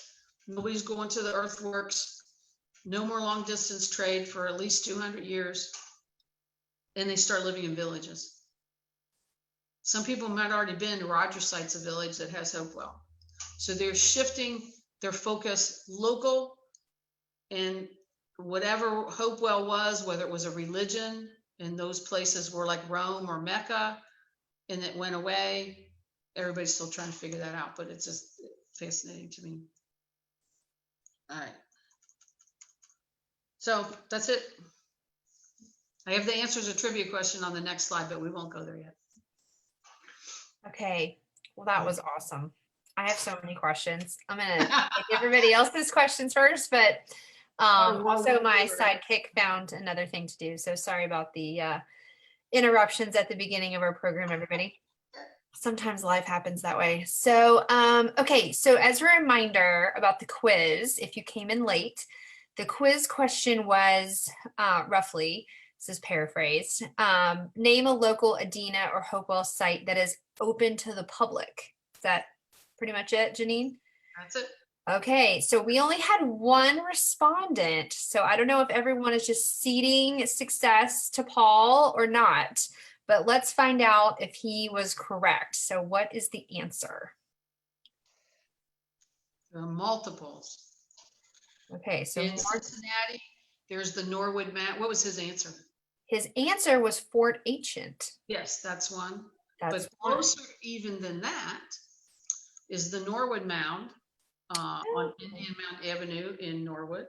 [SPEAKER 3] Nobody's going to the earthworks. No more long distance trade for at least 200 years. And they start living in villages. Some people might already been to Roger Site's a village that has Hopewell. So they're shifting their focus local, and whatever Hopewell was, whether it was a religion, and those places were like Rome or Mecca, and it went away. Everybody's still trying to figure that out, but it's just fascinating to me. All right. So that's it. I have the answers to trivia question on the next slide, but we won't go there yet.
[SPEAKER 2] Okay, well, that was awesome. I have so many questions. I'm gonna take everybody else's questions first, but also my sidekick found another thing to do. So sorry about the interruptions at the beginning of our program, everybody. Sometimes life happens that way. So, okay, so as a reminder about the quiz, if you came in late, the quiz question was roughly, this is paraphrased, name a local Adena or Hopewell site that is open to the public. Is that pretty much it, Janine?
[SPEAKER 3] That's it.
[SPEAKER 2] Okay, so we only had one respondent. So I don't know if everyone is just ceding success to Paul or not, but let's find out if he was correct. So what is the answer?
[SPEAKER 3] There are multiples.
[SPEAKER 2] Okay, so
[SPEAKER 3] in Cincinnati, there's the Norwood Mound. What was his answer?
[SPEAKER 2] His answer was Fort Ancient.
[SPEAKER 3] Yes, that's one.
[SPEAKER 2] That's
[SPEAKER 3] but closer even than that is the Norwood Mound on Indian Mount Avenue in Norwood.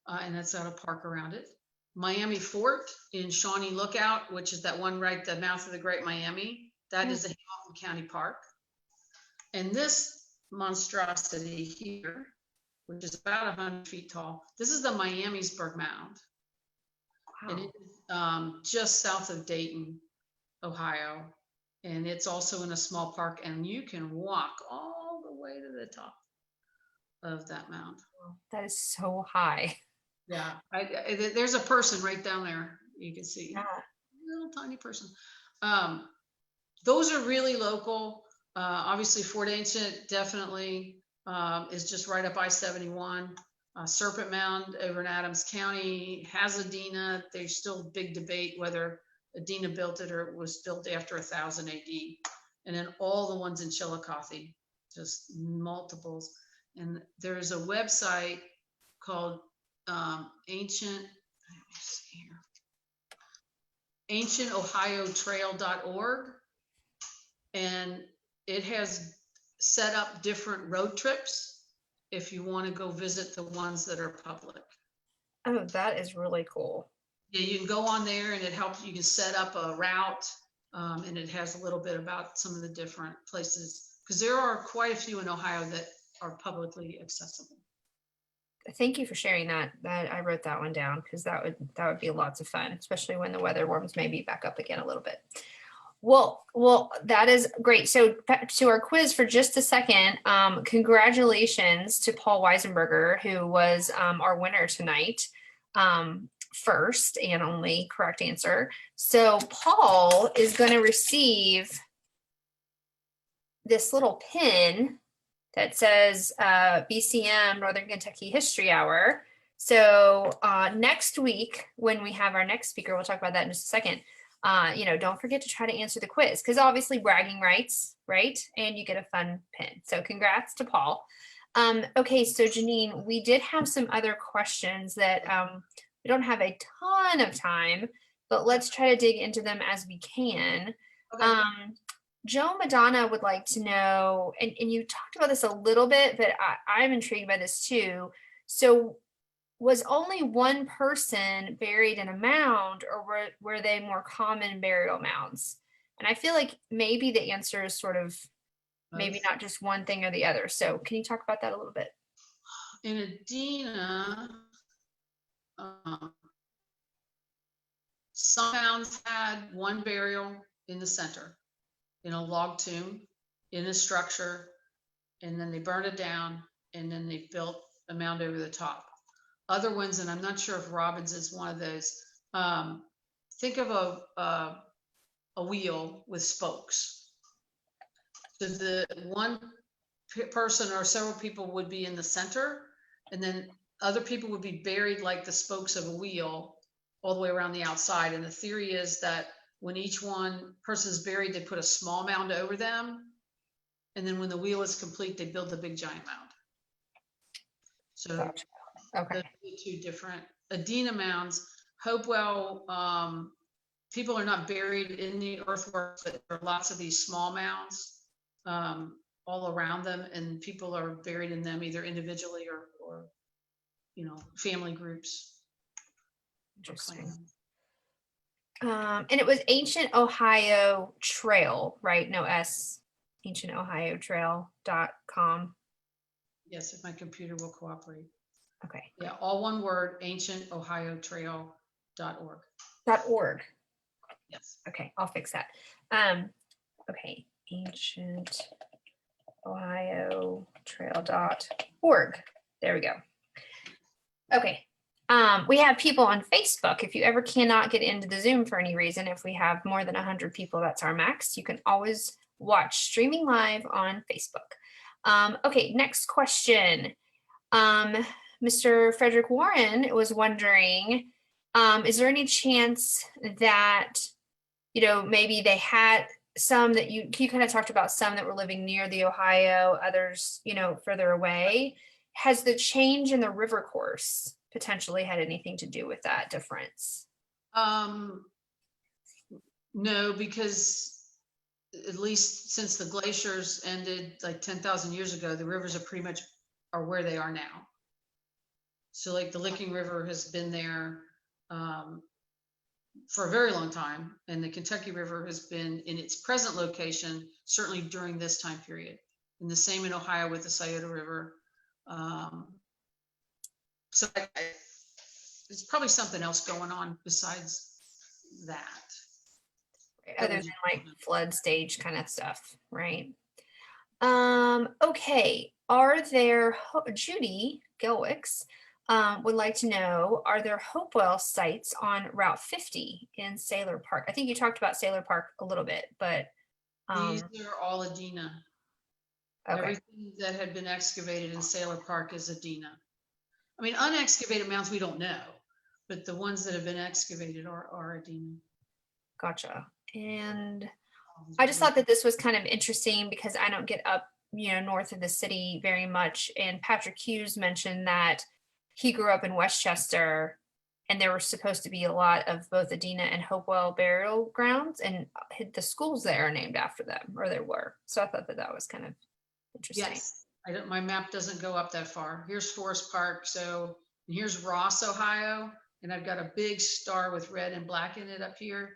[SPEAKER 3] And that's got a park around it. Miami Fort in Shawnee Lookout, which is that one right at the mouth of the Great Miami. That is a Hamilton County park. And this monstrosity here, which is about 100 feet tall, this is the Miamisburg Mound. Wow. And it is just south of Dayton, Ohio. And it's also in a small park, and you can walk all the way to the top of that mound.
[SPEAKER 2] That is so high.
[SPEAKER 3] Yeah, there's a person right down there. You can see,
[SPEAKER 2] yeah.
[SPEAKER 3] Little tiny person. Those are really local. Obviously, Fort Ancient definitely is just right up I-71. Serpent Mound over in Adams County has Adena. There's still big debate whether Adena built it or it was built after 1000 AD. And then all the ones in Chillicothe, just multiples. And there's a website called ancientohiotrail.org, and it has set up different road trips if you want to go visit the ones that are public.
[SPEAKER 2] Oh, that is really cool.
[SPEAKER 3] Yeah, you can go on there and it helps. You can set up a route, and it has a little bit about some of the different places, because there are quite a few in Ohio that are publicly accessible.
[SPEAKER 2] Thank you for sharing that. I wrote that one down because that would be lots of fun, especially when the weather warms maybe back up again a little bit. Well, that is great. So back to our quiz for just a second. Congratulations to Paul Weisenberger, who was our winner tonight. First and only correct answer. So Paul is going to receive this little pin that says BCM Northern Kentucky History Hour. So next week, when we have our next speaker, we'll talk about that in just a second. Don't forget to try to answer the quiz, because obviously bragging rights, right? And you get a fun pin. So congrats to Paul. Okay, so Janine, we did have some other questions that we don't have a ton of time, but let's try to dig into them as we can. Okay. Joe Madonna would like to know, and you talked about this a little bit, but I'm intrigued by this too. So was only one person buried in a mound, or were they more common burial mounds? And I feel like maybe the answer is sort of maybe not just one thing or the other. So can you talk about that a little bit?
[SPEAKER 3] In Adena, some mounds had one burial in the center, in a log tomb, in a structure, and then they burned it down, and then they built a mound over the top. other ones, and I'm not sure if Robbins is one of those. Think of a wheel with spokes. So the one person or several people would be in the center, and then other people would be buried like the spokes of a wheel all the way around the outside. And the theory is that when each one person is buried, they put a small mound over them. And then when the wheel is complete, they build the big giant mound. So
[SPEAKER 2] Gotcha. Okay.
[SPEAKER 3] those are the two different Adena mounds. Hopewell, people are not buried in the earthworks, but there are lots of these small mounds all around them, and people are buried in them either individually or family groups.
[SPEAKER 2] Interesting. And it was Ancient Ohio Trail, right? No S, ancientohiotrail.com.
[SPEAKER 3] Yes, if my computer will cooperate.
[SPEAKER 2] Okay.
[SPEAKER 3] Yeah, all one word, ancientohiotrail.org.
[SPEAKER 2] .org.
[SPEAKER 3] Yes.
[SPEAKER 2] Okay, I'll fix that. Okay, ancientohiotrail.org. There we go. Okay. We have people on Facebook. If you ever cannot get into the Zoom for any reason, if we have more than 100 people, that's our max. You can always watch streaming live on Facebook. Okay, next question. Mr. Frederick Warren was wondering, is there any chance that, maybe they had some that you kind of talked about, some that were living near the Ohio, others, further away. Has the change in the river course potentially had anything to do with that difference?
[SPEAKER 3] No, because at least since the glaciers ended like 10,000 years ago, the rivers are pretty much are where they are now. So like the Licking River has been there for a very long time, and the Kentucky River has been in its present location certainly during this time period, and the same in Ohio with the Scioto River. So there's probably something else going on besides that.
[SPEAKER 2] Other than like flood stage kind of stuff, right? Okay, are there, Judy Gelwicks would like to know, are there Hopewell sites on Route 50 in Sailor Park? I think you talked about Sailor Park a little bit, but
[SPEAKER 3] these are all Adena.
[SPEAKER 2] okay.
[SPEAKER 3] Everything that had been excavated in Sailor Park is Adena. I mean, unexcavated mounds we don't know, but the ones that have been excavated are Adena.
[SPEAKER 2] Gotcha. And I just thought that this was kind of interesting because I don't get up, north of the city very much. And Patrick Hughes mentioned that he grew up in Westchester, and there were supposed to be a lot of both Adena and Hopewell burial grounds, and the schools there are named after them, or there were. So I thought that was kind of interesting.
[SPEAKER 3] Yes, my map doesn't go up that far. Here's Forest Park. So here's Ross, Ohio, and I've got a big star with red and black in it up here.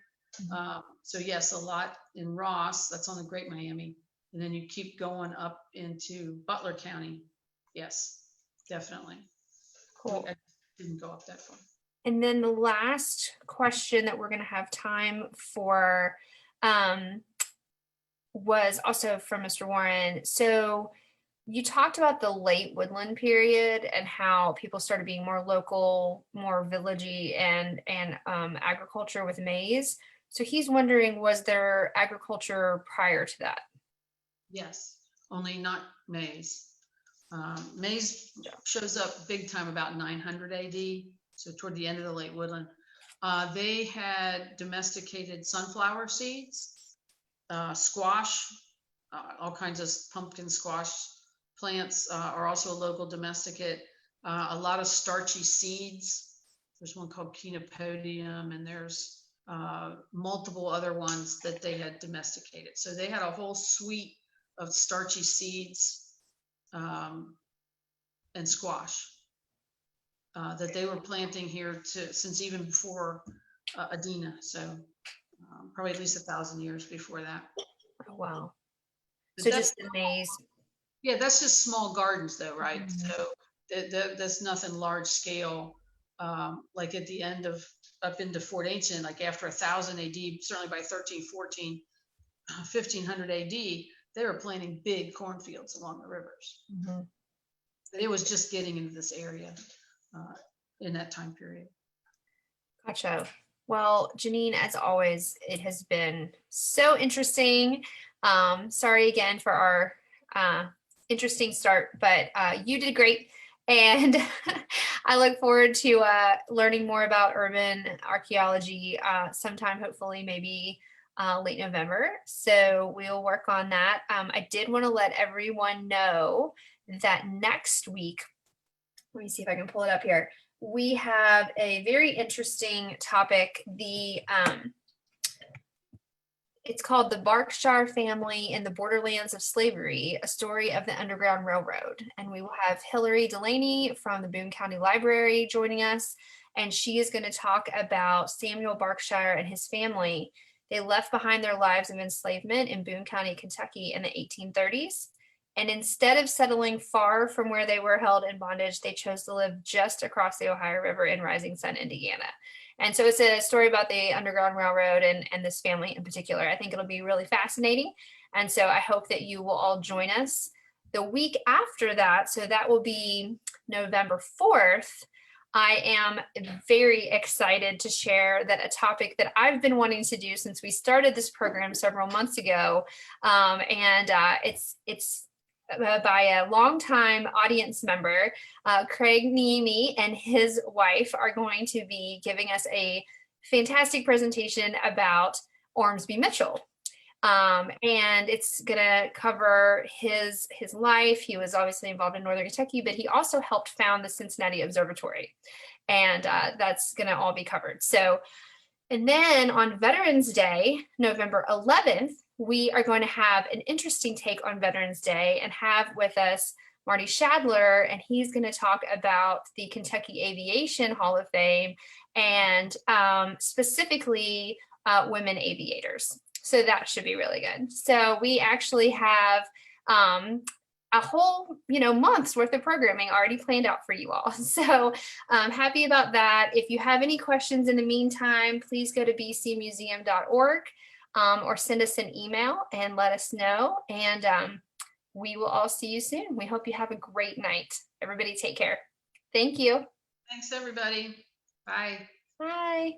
[SPEAKER 3] So yes, a lot in Ross, that's on the Great Miami. And then you keep going up into Butler County. Yes, definitely.
[SPEAKER 2] Cool.
[SPEAKER 3] I didn't go up that far.
[SPEAKER 2] And then the last question that we're going to have time for was also from Mr. Warren. So you talked about the late Woodland period and how people started being more local, more villagey, and agriculture with maize. So he's wondering, was there agriculture prior to that?
[SPEAKER 3] Yes, only not maize. Maize shows up big time about 900 AD, so toward the end of the late Woodland. They had domesticated sunflower seeds, squash, all kinds of pumpkin squash plants are also a local domesticate. A lot of starchy seeds. There's one called Chenopodium, and there's multiple other ones that they had domesticated. So they had a whole suite of starchy seeds and squash that they were planting here since even before Adena. So probably at least 1,000 years before that.
[SPEAKER 2] Oh, wow.
[SPEAKER 3] But
[SPEAKER 2] so just the maize.
[SPEAKER 3] Yeah, that's just small gardens though, right? Mm-hmm. So that's nothing large scale. Like at the end of up into Fort Ancient, like after 1000 AD, certainly by 1314, 1500 AD, they were planting big cornfields along the rivers. Mm-hmm. But it was just getting into this area. in that time period.
[SPEAKER 2] Gotcha. Well, Janine, as always, it has been so interesting. Sorry again for our interesting start, but you did great. And I look forward to learning more about urban archaeology sometime, hopefully, maybe late November. So we'll work on that. I did want to let everyone know that next week, let me see if I can pull it up here. We have a very interesting topic. It's called The Berkshire Family in the Borderlands of Slavery, a story of the Underground Railroad. And we will have Hillary Delaney from the Boone County Library joining us. And she is going to talk about Samuel Berkshire and his family. They left behind their lives of enslavement in Boone County, Kentucky in the 1830s. And instead of settling far from where they were held in bondage, they chose to live just across the Ohio River in Rising Sun, Indiana. And so it's a story about the Underground Railroad and this family in particular. I think it'll be really fascinating. And so I hope that you will all join us the week after that. So that will be November 4th. I am very excited to share that a topic that I've been wanting to do since we started this program several months ago. It's by a longtime audience member, Craig Niemi and his wife are going to be giving us a fantastic presentation about Ormsby Mitchell. And it's going to cover his life. He was obviously involved in Northern Kentucky, but he also helped found the Cincinnati Observatory. And that's going to all be covered. So, and then on Veterans Day, November 11th, we are going to have an interesting take on Veterans Day and have with us Marty Shadler, and he's going to talk about the Kentucky Aviation Hall of Fame and specifically women aviators. So that should be really good. So we actually have a whole, month's worth of programming already planned out for you all. So I'm happy about that. If you have any questions in the meantime, please go to bcmuseum.org or send us an email and let us know. And we will all see you soon. We hope you have a great night. Everybody take care. Thank you.
[SPEAKER 3] Thanks, everybody. Bye.
[SPEAKER 2] Bye.